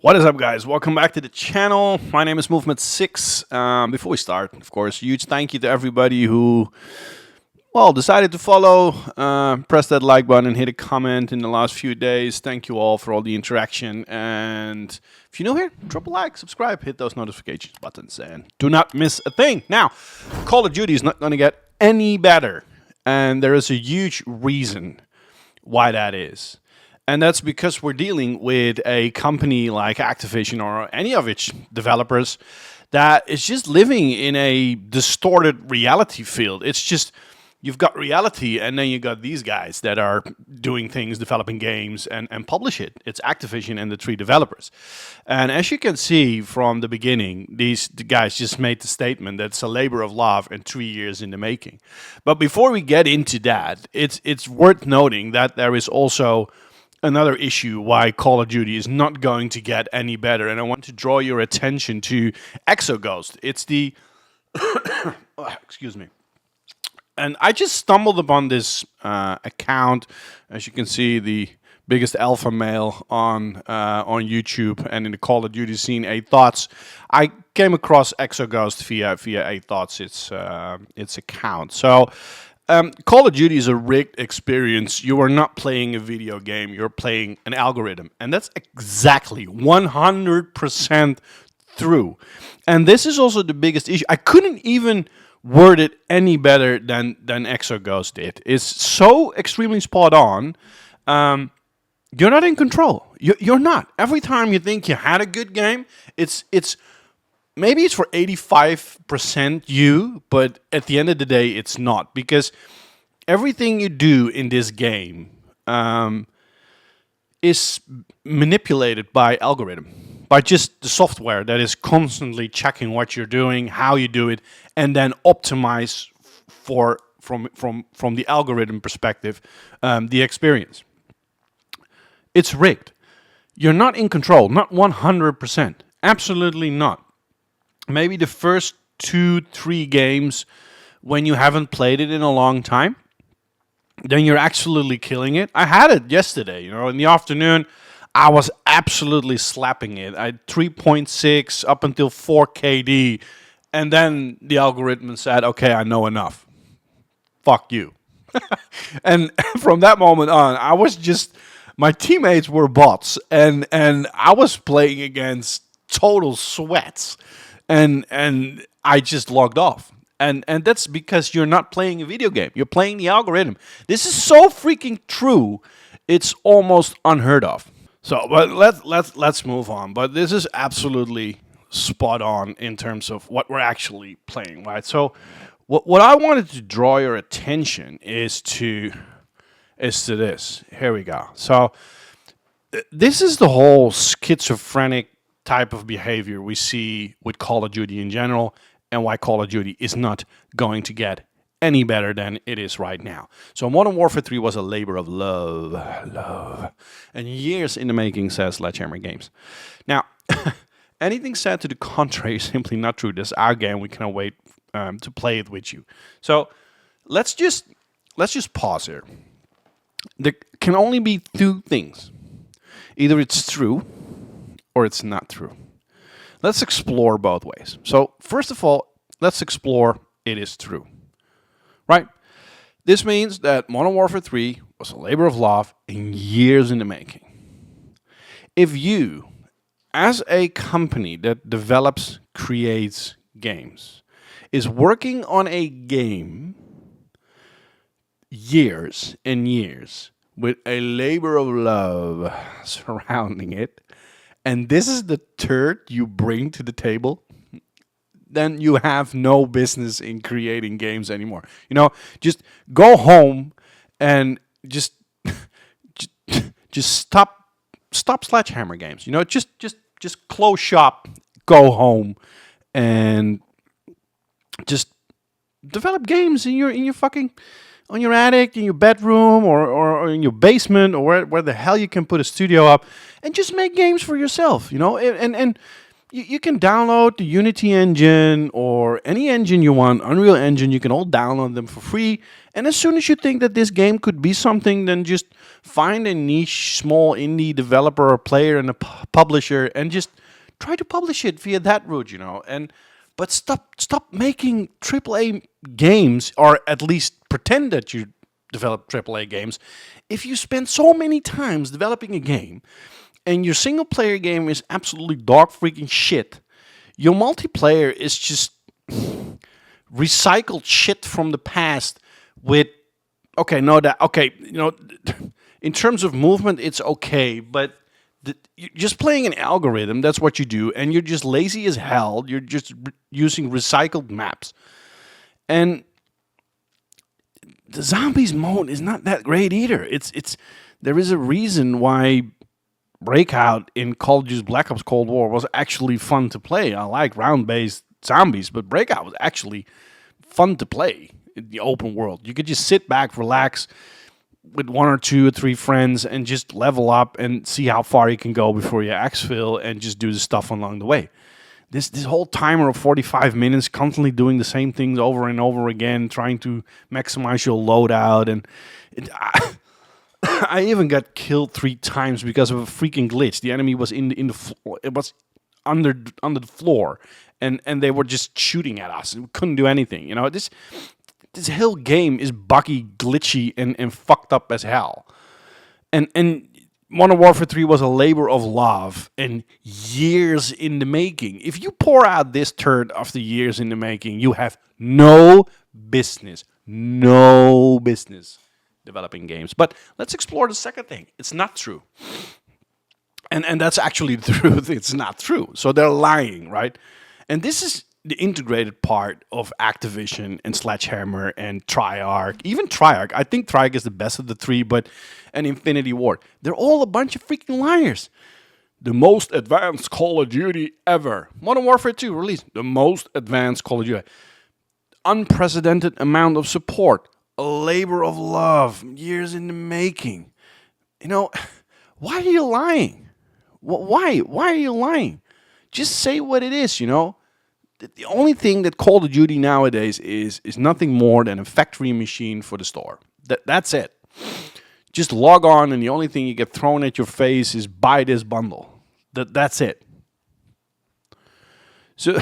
What is up, guys? Welcome back to the channel. My name is Movement6. Before we start, of course, huge thank you to everybody who, decided to follow, press that like button, and hit a comment in the last few days. Thank you all for all the interaction. And if you're new here, drop a like, subscribe, hit those notifications buttons, and do not miss a thing. Now, Call of Duty is not going to get any better, and there is a huge reason why that is. And that's because we're dealing with a company like Activision or any of its developers that is just living in a distorted reality field. It's just, you've got reality and then you got these guys that are doing things, developing games and publish it. It's Activision and the three developers. And as you can see from the beginning, the guys just made the statement that it's a labor of love and 3 years in the making. But before we get into that, it's worth noting that there is also another issue why Call of Duty is not going to get any better, and I want to draw your attention to Exoghost. It's the excuse me. And I just stumbled upon this account. As you can see, the biggest alpha male on YouTube and in the Call of Duty scene, 8 Thoughts. I came across Exoghost via 8 Thoughts, its account. So Call of Duty is a rigged experience. You are not playing a video game, you're playing an algorithm. And that's exactly 100% true. And this is also the biggest issue. I couldn't even word it any better than Exoghost did. It's so extremely spot on. You're not in control. You're not. Every time you think you had a good game, it's maybe it's for 85% you, but at the end of the day, it's not. Because everything you do in this game is manipulated by algorithm, by just the software that is constantly checking what you're doing, how you do it, and then optimize from the algorithm perspective the experience. It's rigged. You're not in control, not 100%. Absolutely not. Maybe the first 2-3 games when you haven't played it in a long time, then you're absolutely killing it. I had it yesterday, in the afternoon. I was absolutely slapping it. I had 3.6 up until 4 KD, and then the algorithm said, okay, I know enough. Fuck you. And from that moment on, I was just, my teammates were bots, and I was playing against total sweats. And I just logged off. And that's because you're not playing a video game. You're playing the algorithm. This is so freaking true. It's almost unheard of. So, but let's move on. But this is absolutely spot on in terms of what we're actually playing, right? So, what I wanted to draw your attention is to this. Here we go. So, this is the whole schizophrenic type of behavior we see with Call of Duty in general, and why Call of Duty is not going to get any better than it is right now. So Modern Warfare 3 was a labor of love, and years in the making, says Sledgehammer Games. Now, anything said to the contrary is simply not true. This is our game. We cannot wait to play it with you. So let's just pause here. There can only be 2 things. Either it's true or it's not true. Let's explore both ways. So first of all, let's explore it is true. Right? This means that Modern Warfare 3 was a labor of love and years in the making. If you, as a company that develops, creates games, is working on a game years and years with a labor of love surrounding it, and this is the turd you bring to the table, then you have no business in creating games anymore. Just go home and just stop Sledgehammer Games. Just close shop, go home, and just develop games in your fucking, on your attic, in your bedroom, or in your basement, or where the hell you can put a studio up, and just make games for yourself, and you can download the Unity engine or any engine you want, Unreal Engine. You can all download them for free, and as soon as you think that this game could be something, then just Find a niche, small indie developer or player and a publisher, and just try to publish it via that route, And but stop making AAA games, or at least pretend that you develop AAA games. If you spend so many times developing a game, and your single player game is absolutely dog freaking shit, your multiplayer is just recycled shit from the past with in terms of movement it's okay, but you're just playing an algorithm. That's what you do, and you're just lazy as hell. You're just using recycled maps, and the zombies mode is not that great either. It's there is a reason why Breakout in Call of Duty Black Ops Cold War was actually fun to play. I like round-based zombies, but Breakout was actually fun to play in the open world. You could just sit back, relax with 1 or 2 or 3 friends and just level up and see how far you can go before you exfil and just do the stuff along the way. This whole timer of 45 minutes, constantly doing the same things over and over again, trying to maximize your loadout, and I even got killed 3 times because of a freaking glitch. The enemy was in the floor. It was under the floor, and they were just shooting at us. We couldn't do anything. This whole game is buggy, glitchy, and fucked up as hell. And Modern Warfare 3 was a labor of love and years in the making. If you pour out this turd after years in the making, you have no business developing games. But let's explore the second thing. It's not true. And that's actually the truth. It's not true. So they're lying, right? And this is the integrated part of Activision and Sledgehammer and Treyarch. Even Treyarch. I think Treyarch is the best of the 3, and Infinity Ward. They're all a bunch of freaking liars. The most advanced Call of Duty ever. Modern Warfare 2 released. The most advanced Call of Duty. Unprecedented amount of support. A labor of love. Years in the making. Why are you lying? Why? Why are you lying? Just say what it is, The only thing that Call of Duty nowadays is nothing more than a factory machine for the store. That's it. Just log on, and the only thing you get thrown at your face is buy this bundle. That's it. So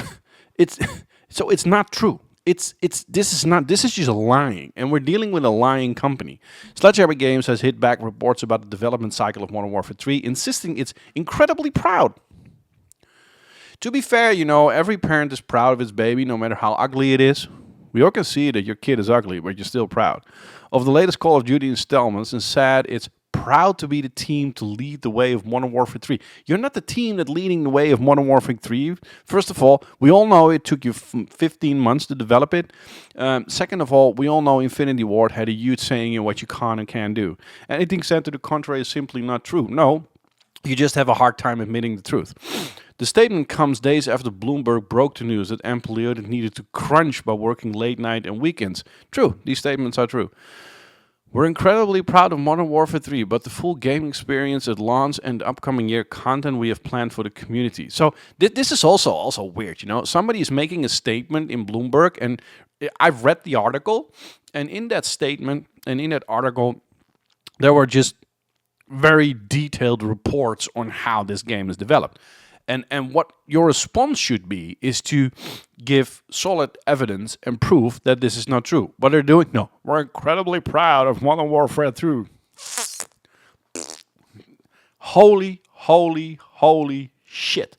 it's not true. This is just lying, and we're dealing with a lying company. Sledgehammer Games has hit back reports about the development cycle of Modern Warfare 3, insisting it's incredibly proud. To be fair, every parent is proud of his baby, no matter how ugly it is. We all can see that your kid is ugly, but you're still proud of the latest Call of Duty installments, and said it's proud to be the team to lead the way of Modern Warfare 3. You're not the team that's leading the way of Modern Warfare 3. First of all, we all know it took you 15 months to develop it. Second of all, we all know Infinity Ward had a huge saying in what you can and can't do. Anything said to the contrary is simply not true. No, you just have a hard time admitting the truth. The statement comes days after Bloomberg broke the news that employees needed to crunch by working late night and weekends. True, these statements are true. We're incredibly proud of Modern Warfare 3, but the full game experience at launch and upcoming year content we have planned for the community. So this is also weird, Somebody is making a statement in Bloomberg, and I've read the article, and in that statement and in that article, there were just very detailed reports on how this game is developed. And what your response should be is to give solid evidence and proof that this is not true. What they're doing? No. We're incredibly proud of Modern Warfare 3. Holy shit.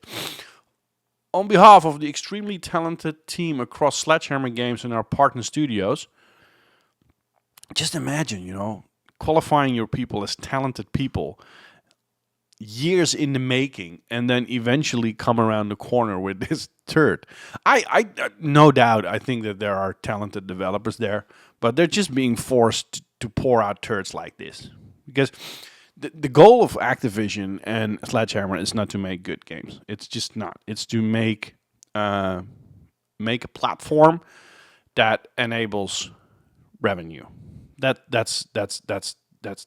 On behalf of the extremely talented team across Sledgehammer Games and our partner studios, just imagine, qualifying your people as talented people, years in the making, and then eventually come around the corner with this turd. I no doubt, I think that there are talented developers there, but they're just being forced to pour out turds like this. Because the goal of Activision and Sledgehammer is not to make good games. It's just not. It's to make a platform that enables revenue. That's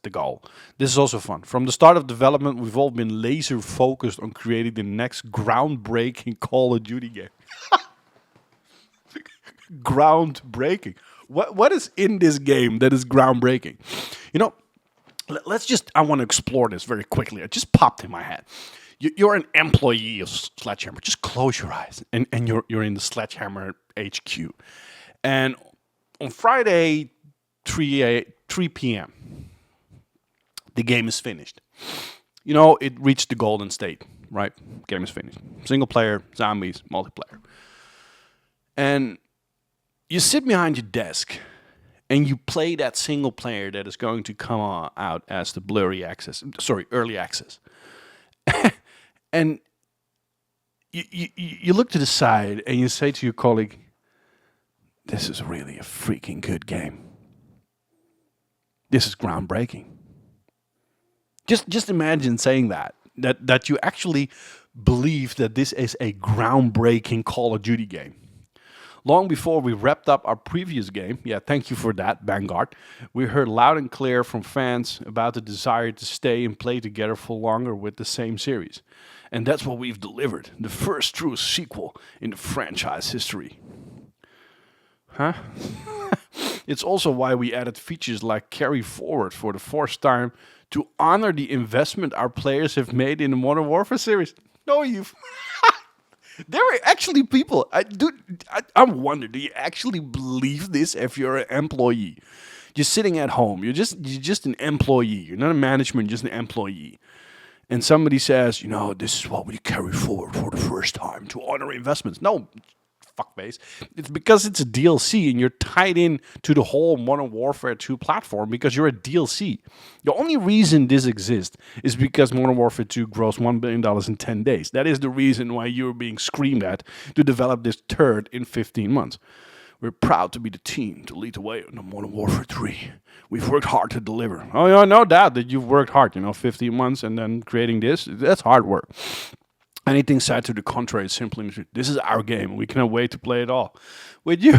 the goal. This is also fun. From the start of development, we've all been laser focused on creating the next groundbreaking Call of Duty game. Groundbreaking. What is in this game that is groundbreaking? I want to explore this very quickly. It just popped in my head. You're an employee of Sledgehammer. Just close your eyes, and you're in the Sledgehammer HQ. And on Friday, 3 p.m., the game is finished. You know, it reached the golden state, right? Game is finished. Single player, zombies, multiplayer. And you sit behind your desk and you play that single player that is going to come out as the early access. And you look to the side and you say to your colleague, this is really a freaking good game. This is groundbreaking. Just imagine saying that you actually believe that this is a groundbreaking Call of Duty game. Long before we wrapped up our previous game, thank you for that, Vanguard, we heard loud and clear from fans about the desire to stay and play together for longer with the same series. And that's what we've delivered, the first true sequel in the franchise history. Huh? It's also why we added features like carry forward for the fourth time to honor the investment our players have made in the Modern Warfare series. No, you've... There are actually people. I wonder, do you actually believe this if you're an employee? You're sitting at home. You're just an employee. You're not a management, just an employee. And somebody says, this is what we carry forward for the first time to honor investments. No, fuckface. It's because it's a DLC and you're tied in to the whole Modern Warfare 2 platform because you're a DLC. The only reason this exists is because Modern Warfare 2 grossed $1 billion in 10 days. That is the reason why you're being screamed at to develop this turd in 15 months. We're proud to be the team to lead the way on the Modern Warfare 3. We've worked hard to deliver. Oh, yeah, no doubt that you've worked hard, 15 months and then creating this. That's hard work. Anything said to the contrary is simply, this is our game. We cannot wait to play it all. With you,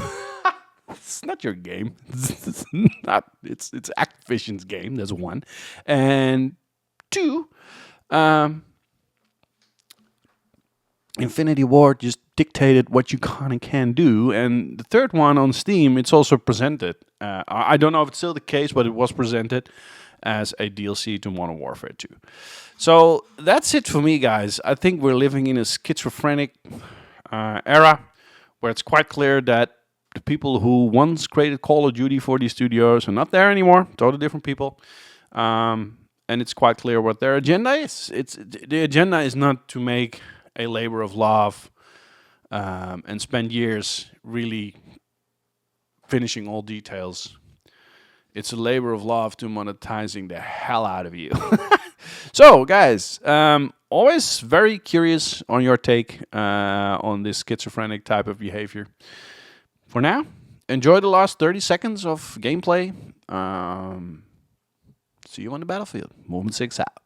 it's not your game. It's Activision's game. That's one. And two, Infinity Ward just dictated what you can and can do. And the third one on Steam, it's also presented. I don't know if it's still the case, but it was presented as a DLC to Modern Warfare 2. So that's it for me, guys. I think we're living in a schizophrenic era where it's quite clear that the people who once created Call of Duty for these studios are not there anymore. Totally different people. And it's quite clear what their agenda is. The agenda is not to make a labor of love and spend years really finishing all details. It's a labor of love to monetizing the hell out of you. So, guys, always very curious on your take on this schizophrenic type of behavior. For now, enjoy the last 30 seconds of gameplay. See you on the battlefield. Movement 6 out.